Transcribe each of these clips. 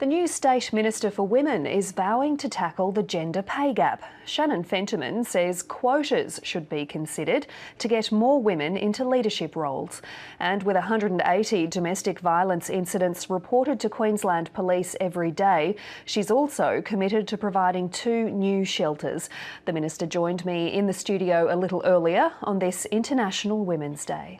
The new State Minister for Women is vowing to tackle the gender pay gap. Shannon Fentiman says quotas should be considered to get more women into leadership roles. And with 180 domestic violence incidents reported to Queensland Police every day, she's also committed to providing 2 new shelters. The Minister joined me in the studio a little earlier on this International Women's Day.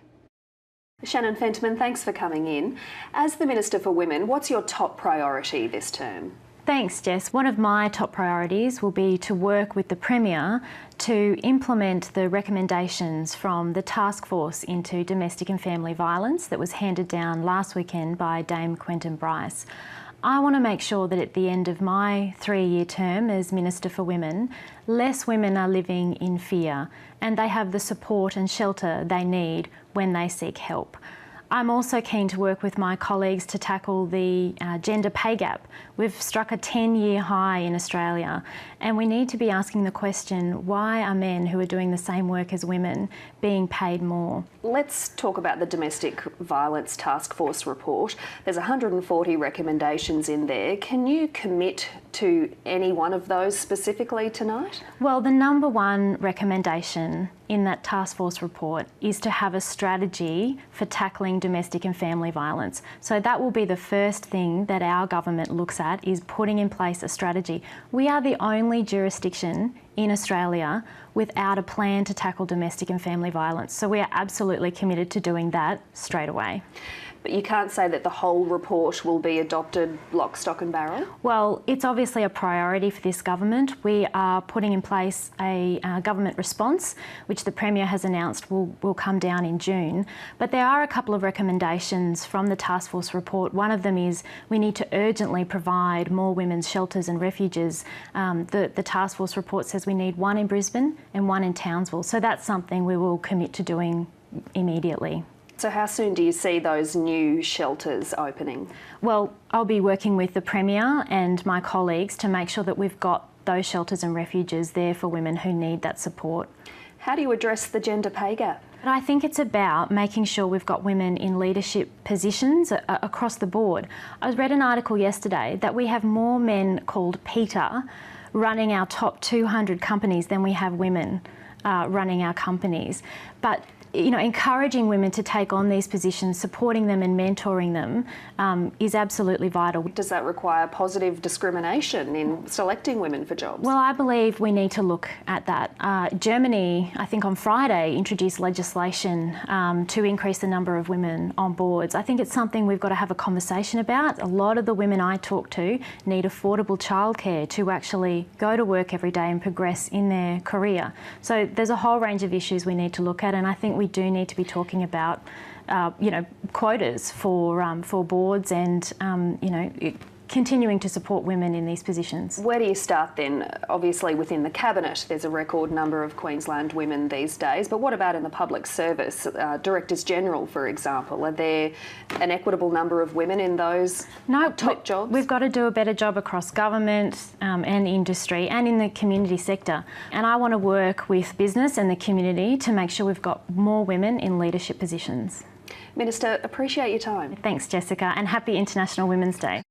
Shannon Fentiman, thanks for coming in. As the Minister for Women, what's your top priority this term? Thanks, Jess. One of my top priorities will be to work with the Premier to implement the recommendations from the Task Force into Domestic and Family Violence that was handed down last weekend by Dame Quentin Bryce. I want to make sure that at the end of my 3-year term as Minister for Women, less women are living in fear and they have the support and shelter they need when they seek help. I'm also keen to work with my colleagues to tackle the gender pay gap. We've struck a 10-year high in Australia, and we need to be asking the question, why are men who are doing the same work as women being paid more? Let's talk about the Domestic Violence Task Force report. There's 140 recommendations in there. Can you commit to any one of those specifically tonight? Well, the number one recommendation in that task force report is to have a strategy for tackling domestic and family violence. So that will be the first thing that our government looks at, is putting in place a strategy. We are the only jurisdiction in Australia without a plan to tackle domestic and family violence. So we are absolutely committed to doing that straight away. But you can't say that the whole report will be adopted lock, stock and barrel? Well, it's obviously a priority for this government. We are putting in place a government response, which the Premier has announced will come down in June. But there are a couple of recommendations from the Task Force report. One of them is we need to urgently provide more women's shelters and refuges. The Task Force report says we need 1 in Brisbane and 1 in Townsville. So that's something we will commit to doing immediately. So how soon do you see those new shelters opening? Well, I'll be working with the Premier and my colleagues to make sure that we've got those shelters and refuges there for women who need that support. How do you address the gender pay gap? But I think it's about making sure we've got women in leadership positions across the board. I read an article yesterday that we have more men called Peter running our top 200 companies than we have women running our companies. But encouraging women to take on these positions, supporting them and mentoring them is absolutely vital. Does that require positive discrimination in selecting women for jobs? Well, I believe we need to look at that. Germany, I think on Friday, introduced legislation to increase the number of women on boards. I think it's something we've got to have a conversation about. A lot of the women I talk to need affordable childcare to actually go to work every day and progress in their career. So there's a whole range of issues we need to look at, and I think we do need to be talking about, quotas for boards and, continuing to support women in these positions. Where do you start then? Obviously within the Cabinet there's a record number of Queensland women these days, but what about in the public service? Directors General, for example, are there an equitable number of women in those top jobs? We've got to do a better job across government and industry and in the community sector. And I want to work with business and the community to make sure we've got more women in leadership positions. Minister, appreciate your time. Thanks, Jessica, and happy International Women's Day.